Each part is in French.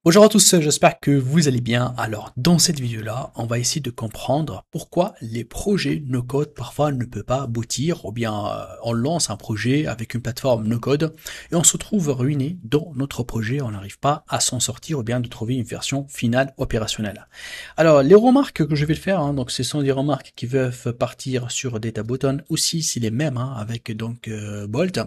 Bonjour à tous, j'espère que vous allez bien. Alors, dans cette vidéo-là, on va essayer de comprendre pourquoi les projets no-code parfois ne peuvent pas aboutir, ou bien on lance un projet avec une plateforme no-code et on se trouve ruiné dans notre projet, on n'arrive pas à s'en sortir ou bien de trouver une version finale opérationnelle. Alors, les remarques que je vais faire, donc ce sont des remarques qui peuvent partir sur DataButton, aussi c'est les mêmes avec Bolt.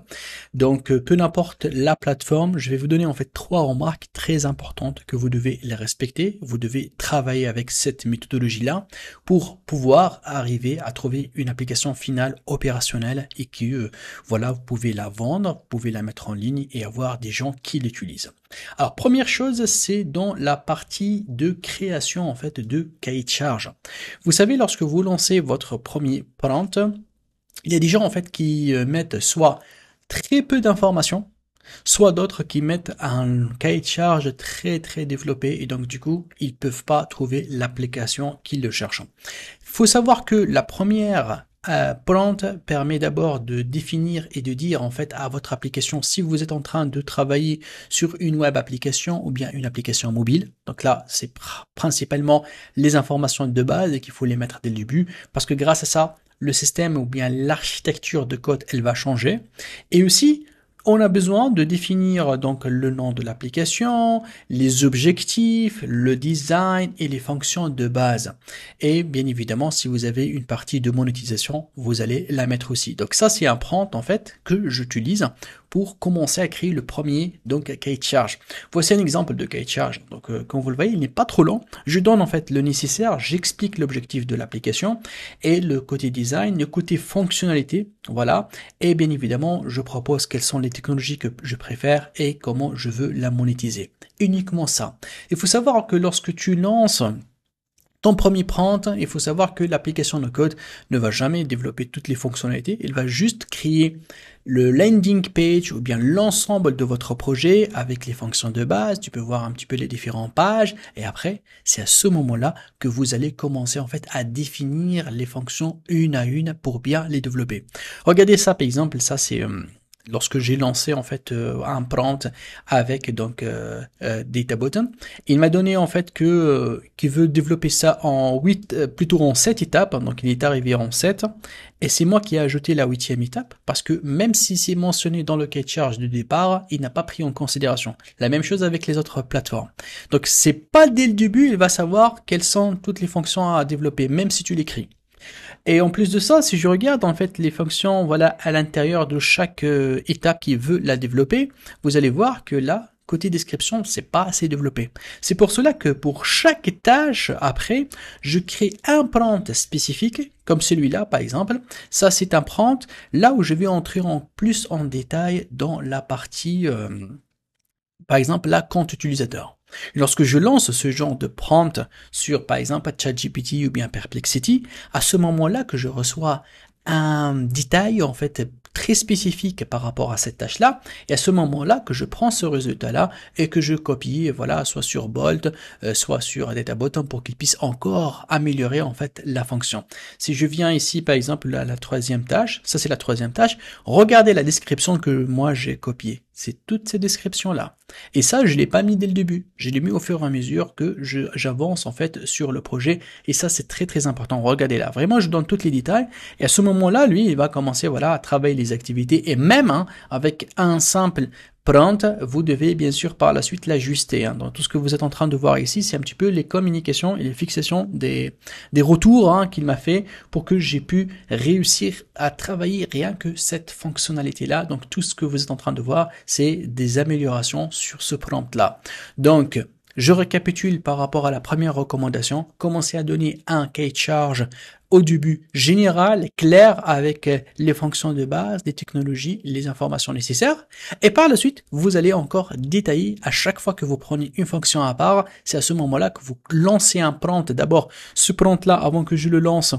Donc, peu importe la plateforme, je vais vous donner en fait trois remarques très importantes que vous devez les respecter. Vous devez travailler avec cette méthodologie-là pour pouvoir arriver à trouver une application finale opérationnelle et que voilà, vous pouvez la vendre, vous pouvez la mettre en ligne et avoir des gens qui l'utilisent. Alors, première chose, c'est dans la partie de création en fait de cahier de charge. Vous savez, lorsque vous lancez votre premier prompt, il y a des gens en fait qui mettent soit très peu d'informations, soit d'autres qui mettent un cahier de charge très développé et donc du coup ils peuvent pas trouver l'application qu'ils le cherchent. Il faut savoir que la première prompt permet d'abord de définir et de dire en fait à votre application si vous êtes en train de travailler sur une web application ou bien une application mobile. Donc là c'est principalement les informations de base et qu'il faut les mettre dès le début parce que grâce à ça le système ou bien l'architecture de code elle va changer et aussi on a besoin de définir donc le nom de l'application, les objectifs, le design et les fonctions de base. Et bien évidemment, si vous avez une partie de monétisation, vous allez la mettre aussi. Donc ça, c'est un prompt en fait que j'utilise pour commencer à créer le premier cahier de charge. Voici un exemple de cahier de charge. Donc comme vous le voyez, il n'est pas trop long. Je donne en fait le nécessaire, j'explique l'objectif de l'application et le côté design, le côté fonctionnalité, voilà. Et bien évidemment, je propose quelles sont les technologies que je préfère et comment je veux la monétiser. Uniquement ça. Il faut savoir que lorsque tu lances ton premier prompt, il faut savoir que l'application no code ne va jamais développer toutes les fonctionnalités, il va juste créer le landing page ou bien l'ensemble de votre projet avec les fonctions de base, tu peux voir un petit peu les différentes pages et après, c'est à ce moment-là que vous allez commencer en fait à définir les fonctions une à une pour bien les développer. Regardez ça par exemple, ça c'est lorsque j'ai lancé en fait un prompt avec DataButton, il m'a donné en fait que qu'il veut développer ça en 8 plutôt en 7 étapes, donc il est arrivé en 7 et c'est moi qui ai ajouté la 8e étape parce que même si c'est mentionné dans le cahier de charge de départ, il n'a pas pris en considération. La même chose avec les autres plateformes. Donc c'est pas dès le début, il va savoir quelles sont toutes les fonctions à développer même si tu l'écris. Et en plus de ça, si je regarde en fait les fonctions voilà à l'intérieur de chaque étape qui veut la développer, vous allez voir que là, côté description, c'est pas assez développé. C'est pour cela que pour chaque tâche après, je crée un prompt spécifique, comme celui-là par exemple. Ça c'est un prompt là où je vais entrer en plus en détail dans la partie par exemple, la compte utilisateur. Lorsque je lance ce genre de prompt sur, par exemple, ChatGPT ou bien Perplexity, à ce moment-là que je reçois un détail, en fait, très spécifique par rapport à cette tâche-là, et à ce moment-là que je prends ce résultat-là et que je copie, voilà, soit sur Bolt, soit sur DataButton pour qu'il puisse encore améliorer, en fait, la fonction. Si je viens ici, par exemple, à la troisième tâche, ça c'est la troisième tâche, regardez la description que moi j'ai copiée. C'est toutes ces descriptions-là. Et ça, je l'ai pas mis dès le début. Je l'ai mis au fur et à mesure que j'avance en fait sur le projet. Et ça, c'est très important. Regardez là. Vraiment, je donne tous les détails. Et à ce moment-là, lui, il va commencer voilà à travailler les activités. Et même avec un simple prompt, vous devez bien sûr par la suite l'ajuster. Donc tout ce que vous êtes en train de voir ici, c'est un petit peu les communications et les fixations des retours qu'il m'a fait pour que j'ai pu réussir à travailler rien que cette fonctionnalité-là. Donc tout ce que vous êtes en train de voir, c'est des améliorations sur ce prompt-là. Donc je récapitule par rapport à la première recommandation. Commencez à donner un cahier de charge au début général, clair, avec les fonctions de base, les technologies, les informations nécessaires. Et par la suite, vous allez encore détailler à chaque fois que vous prenez une fonction à part. C'est à ce moment-là que vous lancez un prompt. D'abord, ce prompt-là, avant que je le lance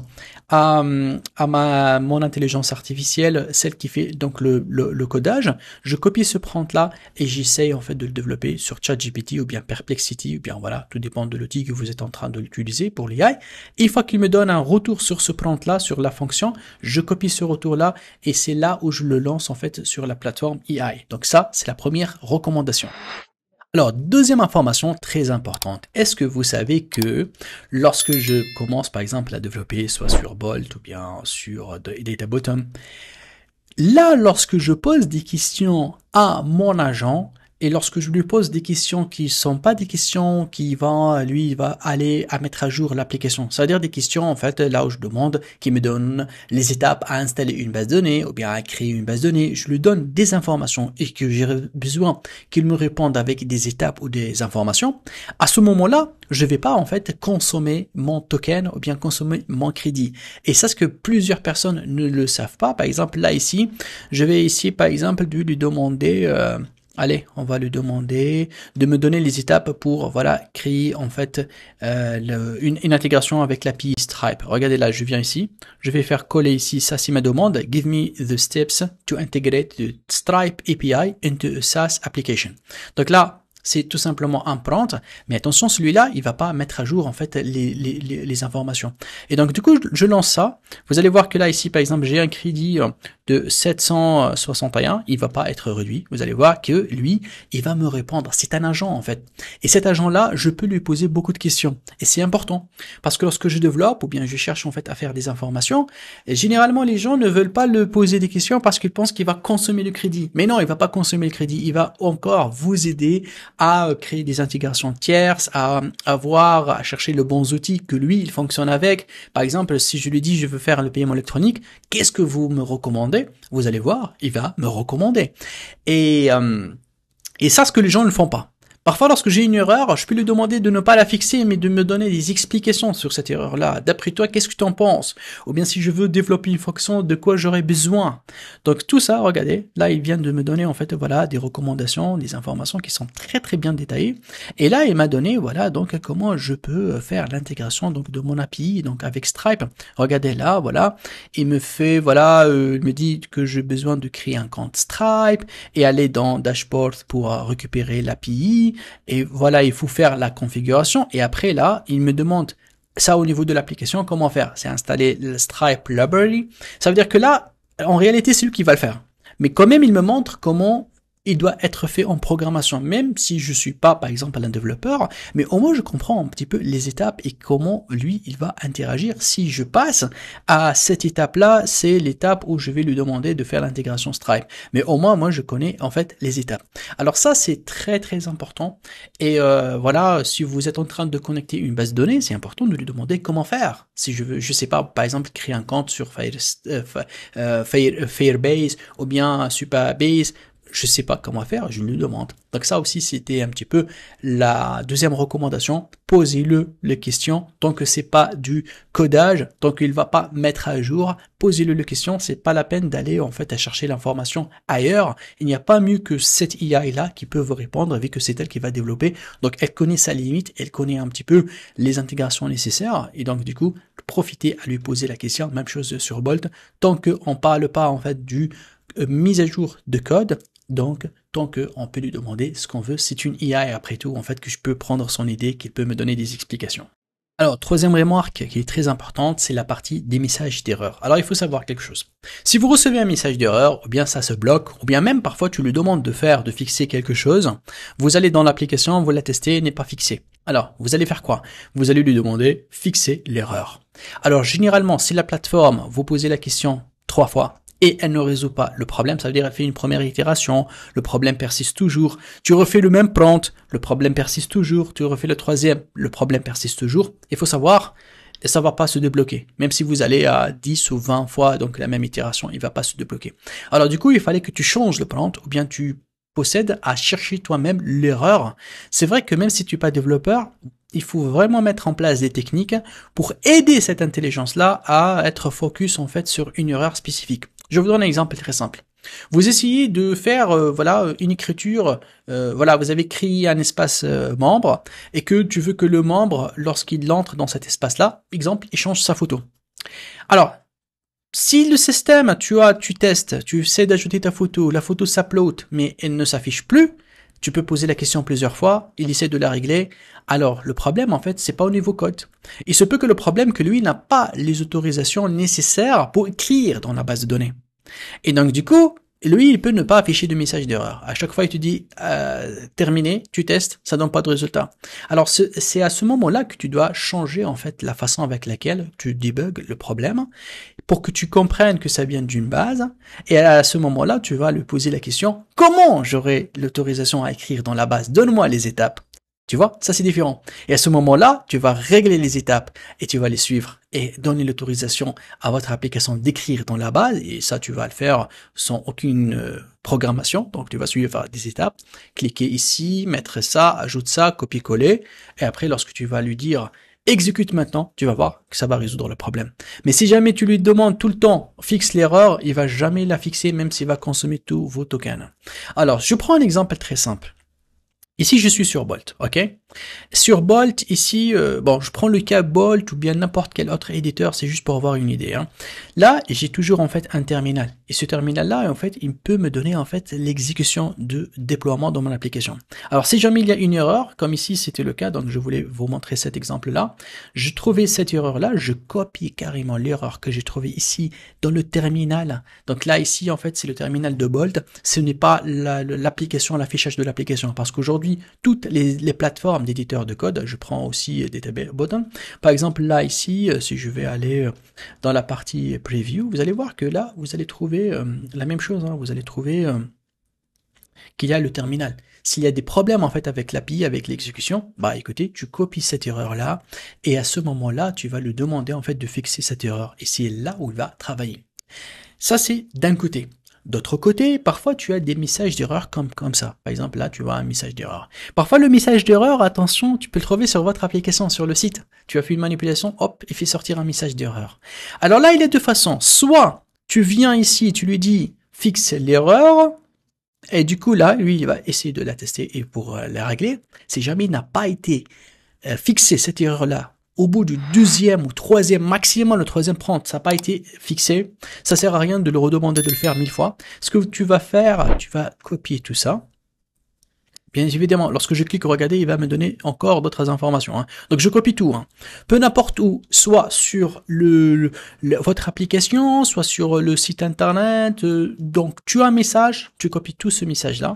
à mon intelligence artificielle, celle qui fait donc le codage, je copie ce prompt-là et j'essaye en fait de le développer sur ChatGPT ou bien Perplexity ou bien voilà, tout dépend de l'outil que vous êtes en train de l'utiliser pour l'IA. Une fois qu'il me donne un retour sur ce prompt-là, sur la fonction, je copie ce retour-là et c'est là où je le lance en fait sur la plateforme AI. Donc ça, c'est la première recommandation. Alors, deuxième information très importante. Est-ce que vous savez que lorsque je commence par exemple à développer soit sur Bolt ou bien sur Databottom, là, lorsque je pose des questions à mon agent, et lorsque je lui pose des questions qui sont pas des questions qui vont, lui, il va aller à mettre à jour l'application. C'est-à-dire des questions, en fait, là où je demande qu'il me donne les étapes à installer une base de données ou bien à créer une base de données. Je lui donne des informations et que j'ai besoin qu'il me réponde avec des étapes ou des informations. À ce moment-là, je vais pas, en fait, consommer mon token ou bien consommer mon crédit. Et ça, ce que plusieurs personnes ne le savent pas. Par exemple, là, ici, je vais ici, par exemple, lui demander, allez, on va lui demander de me donner les étapes pour, voilà, créer en fait une intégration avec l'API Stripe. Regardez là, je viens ici, je vais faire coller ici, ça c'est ma demande. Give me the steps to integrate the Stripe API into a SaaS application. Donc là, c'est tout simplement un prompt, mais attention, celui-là, il va pas mettre à jour en fait les informations. Et donc du coup, je lance ça. Vous allez voir que là, ici, par exemple, j'ai un crédit de 761, il va pas être réduit. Vous allez voir que lui, il va me répondre. C'est un agent en fait. Et cet agent-là, je peux lui poser beaucoup de questions. Et c'est important parce que lorsque je développe ou bien je cherche en fait à faire des informations, généralement les gens ne veulent pas le poser des questions parce qu'ils pensent qu'il va consommer le crédit. Mais non, il va pas consommer le crédit. Il va encore vous aider à créer des intégrations tierces, à chercher le bon outil que lui, il fonctionne avec. Par exemple, si je lui dis je veux faire le paiement électronique, qu'est-ce que vous me recommandez? Vous allez voir, il va me recommander. Et ça, ce que les gens ne font pas. Parfois, lorsque j'ai une erreur, je peux lui demander de ne pas la fixer, mais de me donner des explications sur cette erreur-là. D'après toi, qu'est-ce que tu en penses? Ou bien si je veux développer une fonction, de quoi j'aurais besoin? Donc tout ça, regardez, là, il vient de me donner en fait, voilà, des recommandations, des informations qui sont très très bien détaillées. Et là, il m'a donné, voilà, donc comment je peux faire l'intégration donc de mon API, donc avec Stripe. Regardez là, voilà, il me fait, voilà, il me dit que j'ai besoin de créer un compte Stripe et aller dans Dashboard pour récupérer l'API. Et voilà, il faut faire la configuration. Et après, là, il me demande ça au niveau de l'application, comment faire? C'est installer le Stripe Library. Ça veut dire que là, en réalité, c'est lui qui va le faire. Mais quand même, il me montre comment il doit être fait en programmation, même si je suis pas, par exemple, un développeur, mais au moins je comprends un petit peu les étapes et comment lui, il va interagir. Si je passe à cette étape-là, c'est l'étape où je vais lui demander de faire l'intégration Stripe. Mais au moins, moi, je connais en fait les étapes. Alors ça, c'est très très important. Et voilà, si vous êtes en train de connecter une base de données, c'est important de lui demander comment faire. Si je veux, je sais pas, par exemple, créer un compte sur Firebase ou bien Supabase, je sais pas comment faire, je lui demande. Donc ça aussi, c'était un petit peu la deuxième recommandation. Posez-le les questions tant que c'est pas du codage, tant qu'il va pas mettre à jour. Posez-le les questions. C'est pas la peine d'aller en fait à chercher l'information ailleurs. Il n'y a pas mieux que cette IA là qui peut vous répondre vu que c'est elle qui va développer. Donc elle connaît sa limite, elle connaît un petit peu les intégrations nécessaires et donc du coup profitez à lui poser la question. Même chose sur Bolt. Tant qu'on parle pas en fait du mise à jour de code. Donc, tant qu'on peut lui demander ce qu'on veut, c'est une IA et après tout, en fait, que je peux prendre son idée, qu'il peut me donner des explications. Alors, troisième remarque qui est très importante, c'est la partie des messages d'erreur. Alors, il faut savoir quelque chose. Si vous recevez un message d'erreur, ou bien ça se bloque, ou bien même parfois tu lui demandes de fixer quelque chose, vous allez dans l'application, vous la testez, n'est pas fixé. Alors, vous allez faire quoi? Vous allez lui demander fixer l'erreur. Alors, généralement, si la plateforme vous posez la question 3 fois, et elle ne résout pas le problème, ça veut dire qu'elle fait une première itération, le problème persiste toujours, tu refais le même prompt, le problème persiste toujours, tu refais le troisième, le problème persiste toujours. Il faut savoir, ça va pas se débloquer. Même si vous allez à 10 ou 20 fois donc la même itération, il va pas se débloquer. Alors du coup, il fallait que tu changes le prompt ou bien tu possèdes à chercher toi-même l'erreur. C'est vrai que même si tu n'es pas développeur, il faut vraiment mettre en place des techniques pour aider cette intelligence-là à être focus en fait sur une erreur spécifique. Je vous donne un exemple très simple. Vous essayez de faire voilà une écriture, voilà vous avez créé un espace membre et que tu veux que le membre, lorsqu'il entre dans cet espace-là, exemple, il change sa photo. Alors, si le système, tu testes, tu essaies d'ajouter ta photo, la photo s'upload, mais elle ne s'affiche plus, tu peux poser la question plusieurs fois, il essaie de la régler. Alors, le problème, en fait, c'est pas au niveau code. Il se peut que le problème, que lui n'a pas les autorisations nécessaires pour écrire dans la base de données. Et donc, du coup, lui, il peut ne pas afficher de message d'erreur. À chaque fois, il te dit terminé, tu testes, ça donne pas de résultat. Alors, c'est à ce moment-là que tu dois changer en fait la façon avec laquelle tu debugs le problème pour que tu comprennes que ça vient d'une base. Et à ce moment-là, tu vas lui poser la question comment j'aurai l'autorisation à écrire dans la base? Donne-moi les étapes. Tu vois, ça c'est différent. Et à ce moment-là, tu vas régler les étapes et tu vas les suivre et donner l'autorisation à votre application d'écrire dans la base. Et ça, tu vas le faire sans aucune programmation. Donc, tu vas suivre des étapes, cliquer ici, mettre ça, ajoute ça, copier-coller. Et après, lorsque tu vas lui dire exécute maintenant, tu vas voir que ça va résoudre le problème. Mais si jamais tu lui demandes tout le temps fixe l'erreur, il va jamais la fixer même s'il va consommer tous vos tokens. Alors, je prends un exemple très simple. Ici, je suis sur Bolt, ok? Sur Bolt, ici, bon, je prends le cas Bolt ou bien n'importe quel autre éditeur, c'est juste pour avoir une idée. Hein. Là, j'ai toujours en fait un terminal. Et ce terminal-là, en fait, il peut me donner en fait l'exécution de déploiement dans mon application. Alors, si jamais il y a une erreur, comme ici, c'était le cas, donc je voulais vous montrer cet exemple-là. Je trouvais cette erreur-là, je copie carrément l'erreur que j'ai trouvée ici dans le terminal. Donc là, ici, en fait, c'est le terminal de Bolt. Ce n'est pas l'application, l'affichage de l'application, parce qu'aujourd'hui, toutes les plateformes d'éditeurs de code, je prends aussi Databottom. Par exemple, là, ici, si je vais aller dans la partie preview, vous allez voir que là, vous allez trouver la même chose. Hein, vous allez trouver qu'il y a le terminal. S'il y a des problèmes en fait avec l'API, avec l'exécution, bah écoutez, tu copies cette erreur-là et à ce moment-là, tu vas lui demander en fait de fixer cette erreur et c'est là où il va travailler. Ça, c'est d'un côté. D'autre côté, parfois tu as des messages d'erreur comme ça. Par exemple, là, tu vois un message d'erreur. Parfois, le message d'erreur, attention, tu peux le trouver sur votre application, sur le site. Tu as fait une manipulation, hop, il fait sortir un message d'erreur. Alors là, il y a deux façons. Soit tu viens ici, tu lui dis fixe l'erreur, et du coup, là, lui, il va essayer de la tester et pour la régler. Si jamais il n'a pas été fixé cette erreur-là, au bout du deuxième ou troisième, maximum le troisième prompt, ça n'a pas été fixé, ça sert à rien de le redemander de le faire 1000 fois. Ce que tu vas faire, tu vas copier tout ça. Bien évidemment, lorsque je clique regarder, il va me donner encore d'autres informations. Hein. Donc je copie tout, hein. Peu n'importe où, soit sur votre application, soit sur le site internet. Donc tu as un message, tu copies tout ce message-là.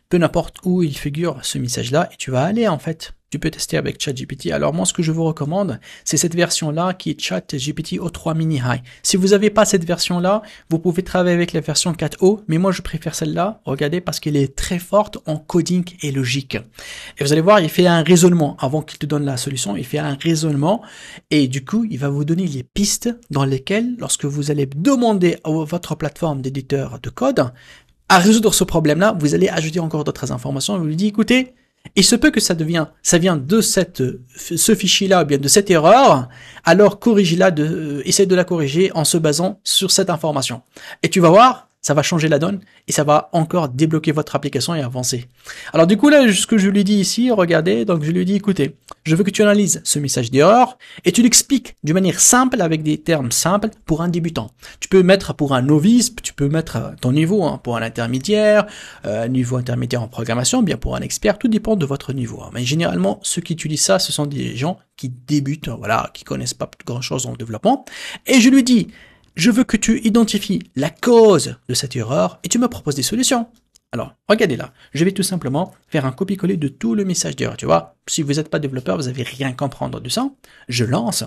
Peu n'importe où il figure ce message-là, et tu vas aller en fait. Tu peux tester avec ChatGPT. Alors moi, ce que je vous recommande, c'est cette version-là qui est ChatGPT O3 Mini High. Si vous n'avez pas cette version-là, vous pouvez travailler avec la version 4o, mais moi je préfère celle-là, regardez, parce qu'elle est très forte en coding et logique. Et vous allez voir, il fait un raisonnement. Avant qu'il te donne la solution, il fait un raisonnement, et du coup, il va vous donner les pistes dans lesquelles, lorsque vous allez demander à votre plateforme d'éditeur de code, à résoudre ce problème-là, vous allez ajouter encore d'autres informations, et vous lui dites, écoutez, il se peut que ça vient de ce fichier-là ou bien de cette erreur, alors corrigez-la, essaie de la corriger en se basant sur cette information. Et tu vas voir, ça va changer la donne et ça va encore débloquer votre application et avancer. Alors du coup là, ce que je lui dis ici, regardez, donc je lui dis écoutez, je veux que tu analyses ce message d'erreur et tu l'expliques d'une manière simple avec des termes simples pour un débutant. Tu peux mettre pour un novice, tu peux mettre ton niveau hein, pour un intermédiaire, niveau intermédiaire en programmation, bien pour un expert, tout dépend de votre niveau. Hein. Mais généralement, ceux qui utilisent ça, ce sont des gens qui débutent, voilà, qui connaissent pas grand chose dans le développement. Et je lui dis je veux que tu identifies la cause de cette erreur et tu me proposes des solutions. Alors, regardez là, je vais tout simplement faire un copier-coller de tout le message d'erreur, tu vois. Si vous n'êtes pas développeur, vous n'avez rien comprendre de ça. Je lance.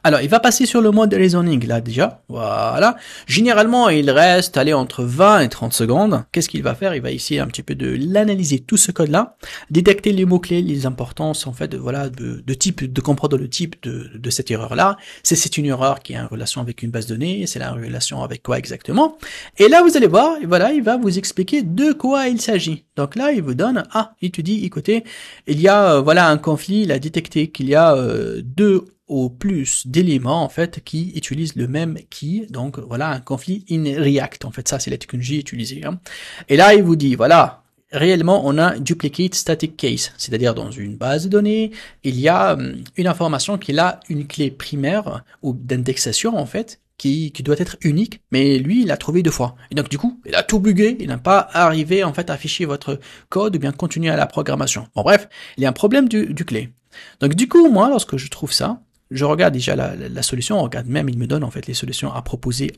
Alors, il va passer sur le mode reasoning, là, déjà. Voilà. Généralement, il reste, allez, entre 20 et 30 secondes. Qu'est-ce qu'il va faire? Il va essayer un petit peu de l'analyser, tout ce code-là, détecter les mots-clés, les importances, en fait, voilà, de comprendre le type de cette erreur-là. C'est une erreur qui est en relation avec une base de données, c'est la relation avec quoi exactement. Et là, vous allez voir, voilà, il va vous expliquer de quoi il s'agit. Donc là, il vous donne, il te dit, écoutez, il y a, voilà, un conflit, il a détecté qu'il y a deux au plus d'éléments en fait qui utilisent le même key, donc voilà un conflit in React, en fait ça c'est la technologie utilisée. Hein. Et là il vous dit voilà, réellement on a duplicate static case, c'est-à-dire dans une base de données, il y a une information qui a une clé primaire ou d'indexation en fait, qui doit être unique, mais lui il l'a trouvé 2 fois. Et donc du coup, il a tout bugué, il n'a pas arrivé en fait à afficher votre code ou bien continuer à la programmation. Bon bref, il y a un problème du clé. Donc du coup, moi lorsque je trouve ça, je regarde déjà la solution, on regarde même, il me donne en fait les solutions à proposer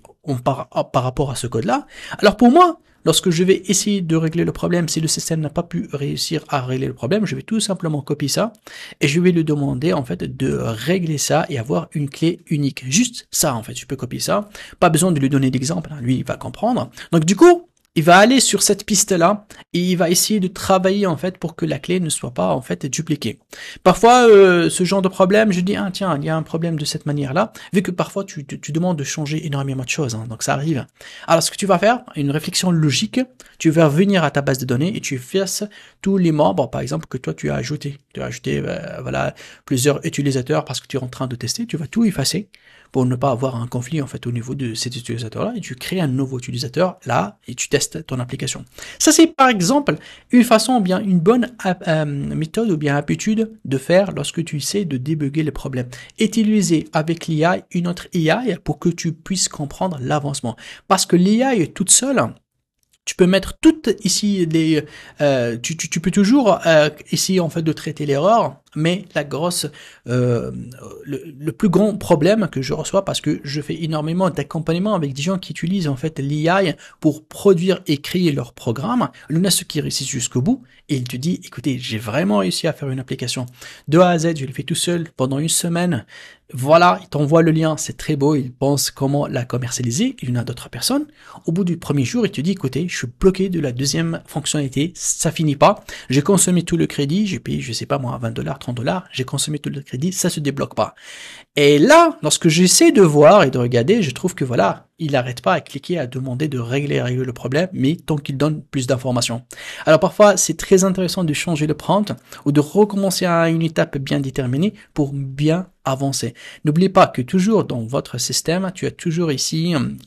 par rapport à ce code-là. Alors pour moi, lorsque je vais essayer de régler le problème, si le système n'a pas pu réussir à régler le problème, je vais tout simplement copier ça et je vais lui demander en fait de régler ça et avoir une clé unique. Juste ça en fait, je peux copier ça. Pas besoin de lui donner d'exemple, lui il va comprendre. Donc du coup, il va aller sur cette piste-là et il va essayer de travailler en fait pour que la clé ne soit pas en fait dupliquée. Parfois, ce genre de problème, je dis ah tiens, il y a un problème de cette manière-là, vu que parfois tu demandes de changer énormément de choses, donc ça arrive. Alors ce que tu vas faire, une réflexion logique, tu vas revenir à ta base de données et tu effaces tous les membres, par exemple que toi tu as ajouté. Tu as ajouté voilà plusieurs utilisateurs parce que tu es en train de tester, tu vas tout effacer pour ne pas avoir un conflit en fait au niveau de cet utilisateur-là, et tu crées un nouveau utilisateur là et tu testes ton application. Ça c'est par exemple une façon ou bien une bonne méthode ou bien habitude de faire lorsque tu essaies de débugger les problèmes. Utiliser avec l'IA une autre IA pour que tu puisses comprendre l'avancement. Parce que l'IA est toute seule. Tu peux mettre toutes ici les, tu peux toujours essayer en fait de traiter l'erreur, mais la grosse, le plus grand problème que je reçois parce que je fais énormément d'accompagnement avec des gens qui utilisent en fait l'IA pour produire et créer leur programme. Il y en a ceux qui réussissent jusqu'au bout et il te dit, écoutez, j'ai vraiment réussi à faire une application de A à Z, je l'ai fait tout seul pendant une semaine. Voilà, il t'envoie le lien, c'est très beau, il pense comment la commercialiser, il y en a d'autres personnes. Au bout du premier jour, il te dit, écoutez, je suis bloqué de la deuxième fonctionnalité, ça finit pas, j'ai consommé tout le crédit, j'ai payé, je sais pas moi, $20, $30, j'ai consommé tout le crédit, ça se débloque pas. Et là, lorsque j'essaie de voir et de regarder, je trouve que voilà, il n'arrête pas à cliquer, à demander de régler le problème, mais tant qu'il donne plus d'informations. Alors parfois, c'est très intéressant de changer le prompt ou de recommencer à une étape bien déterminée pour bien avancer. N'oubliez pas que toujours dans votre système, tu as toujours ici une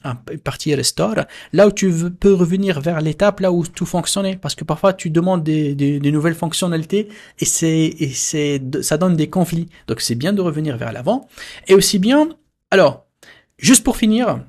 partie restore, là où tu peux revenir vers l'étape là où tout fonctionnait, parce que parfois tu demandes des nouvelles fonctionnalités et ça donne des conflits. Donc c'est bien de revenir vers l'avant. Et aussi bien, alors, juste pour finir,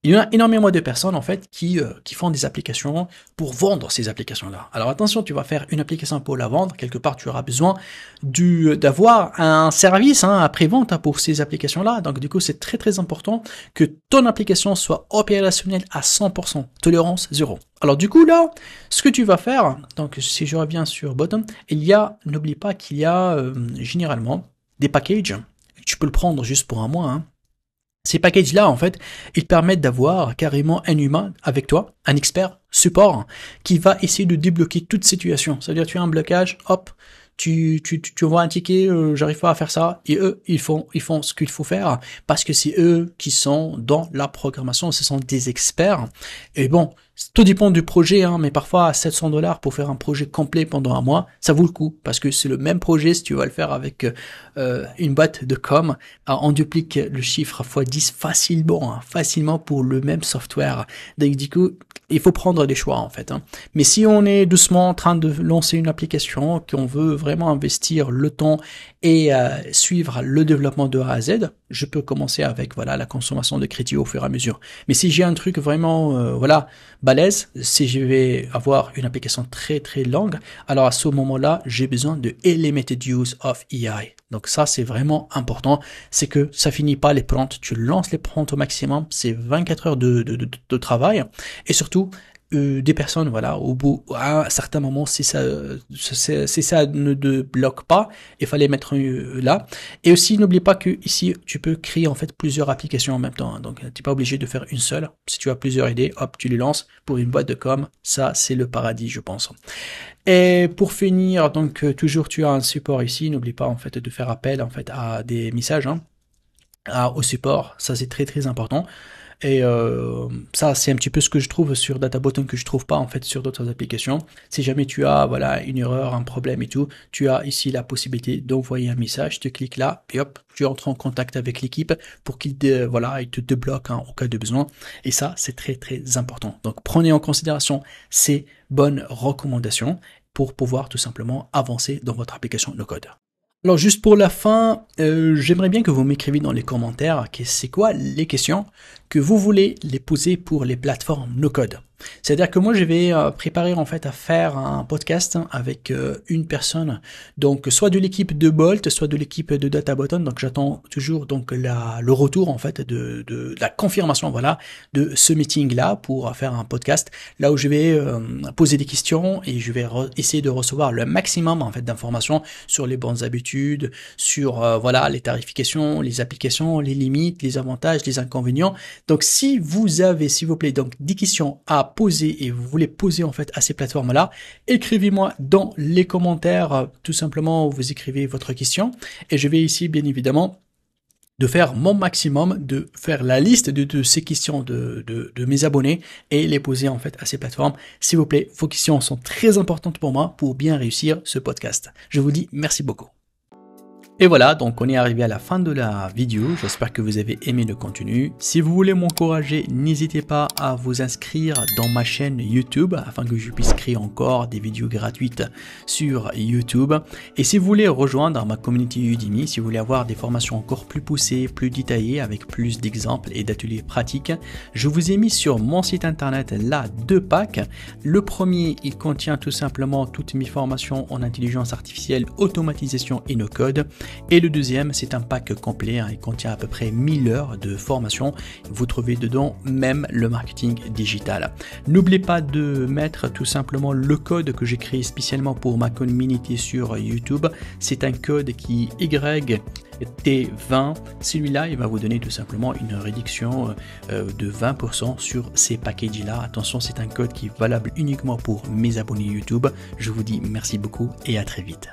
il y a énormément de personnes en fait qui font des applications pour vendre ces applications-là. Alors attention, tu vas faire une application pour la vendre, quelque part tu auras besoin d'avoir un service après-vente pour ces applications-là. Donc du coup, c'est très très important que ton application soit opérationnelle à 100%, tolérance 0. Alors du coup là, ce que tu vas faire, donc si je reviens sur Bottom, n'oublie pas qu'il y a généralement des packages. Tu peux le prendre juste pour un mois. Ces packages-là, en fait, ils permettent d'avoir carrément un humain avec toi, un expert support, qui va essayer de débloquer toute situation. C'est-à-dire, tu as un blocage, hop, tu vois un ticket, j'arrive pas à faire ça, et eux, ils font ce qu'il faut faire, parce que c'est eux qui sont dans la programmation, ce sont des experts. Et bon, tout dépend du projet, mais parfois à $700 pour faire un projet complet pendant un mois, ça vaut le coup, parce que c'est le même projet, si tu vas le faire avec une boîte de com, on duplique le chiffre x10 facilement pour le même software. Donc du coup, il faut prendre des choix en fait. Mais si on est doucement en train de lancer une application, qu'on veut vraiment investir le temps et suivre le développement de A à Z, je peux commencer avec voilà la consommation de crédit au fur et à mesure. Mais si j'ai un truc vraiment balèze, si je vais avoir une application très très longue, alors à ce moment-là, j'ai besoin de limited use of AI. Donc ça, c'est vraiment important, c'est que ça finit pas les prompts, tu lances les prompts au maximum, c'est 24 heures de travail, et surtout, des personnes, voilà, au bout, à un certain moment, si ça ne te bloque pas, il fallait mettre là. Et aussi, n'oublie pas que ici, tu peux créer en fait plusieurs applications en même temps. Donc, tu n'es pas obligé de faire une seule. Si tu as plusieurs idées, hop, tu les lances pour une boîte de com. Ça, c'est le paradis, je pense. Et pour finir, donc, toujours, tu as un support ici. N'oublie pas en fait de faire appel en fait à des messages, au support. Ça, c'est très très important. Et ça, c'est un petit peu ce que je trouve sur DataBottom que je trouve pas en fait sur d'autres applications. Si jamais tu as voilà une erreur, un problème et tout, tu as ici la possibilité d'envoyer un message. Tu cliques là et hop, tu entres en contact avec l'équipe pour qu'il il te débloque au cas de besoin. Et ça, c'est très très important. Donc prenez en considération ces bonnes recommandations pour pouvoir tout simplement avancer dans votre application no code. Alors juste pour la fin, j'aimerais bien que vous m'écriviez dans les commentaires c'est quoi les questions que vous voulez les poser pour les plateformes no code. C'est-à-dire que moi, je vais préparer en fait à faire un podcast avec une personne, donc soit de l'équipe de Bolt, soit de l'équipe de DataButton. Donc j'attends toujours donc le retour en fait de la confirmation, voilà, de ce meeting-là pour faire un podcast là où je vais poser des questions et je vais essayer de recevoir le maximum en fait d'informations sur les bonnes habitudes, sur voilà les tarifications, les applications, les limites, les avantages, les inconvénients. Donc si vous avez, s'il vous plaît, donc des questions à poser et vous voulez poser en fait à ces plateformes-là, écrivez-moi dans les commentaires, tout simplement vous écrivez votre question et je vais ici bien évidemment de faire mon maximum, de faire la liste de ces questions de mes abonnés et les poser en fait à ces plateformes. S'il vous plaît, vos questions sont très importantes pour moi pour bien réussir ce podcast. Je vous dis merci beaucoup. Et voilà, donc on est arrivé à la fin de la vidéo, j'espère que vous avez aimé le contenu. Si vous voulez m'encourager, n'hésitez pas à vous inscrire dans ma chaîne YouTube afin que je puisse créer encore des vidéos gratuites sur YouTube. Et si vous voulez rejoindre ma communauté Udemy, si vous voulez avoir des formations encore plus poussées, plus détaillées, avec plus d'exemples et d'ateliers pratiques, je vous ai mis sur mon site internet là 2 packs. Le premier, il contient tout simplement toutes mes formations en intelligence artificielle, automatisation et no-code. Et le deuxième, c'est un pack complet, il contient à peu près 1000 heures de formation. Vous trouvez dedans même le marketing digital. N'oubliez pas de mettre tout simplement le code que j'ai créé spécialement pour ma communauté sur YouTube. C'est un code qui est YT20. Celui-là, il va vous donner tout simplement une réduction de 20% sur ces packages-là. Attention, c'est un code qui est valable uniquement pour mes abonnés YouTube. Je vous dis merci beaucoup et à très vite.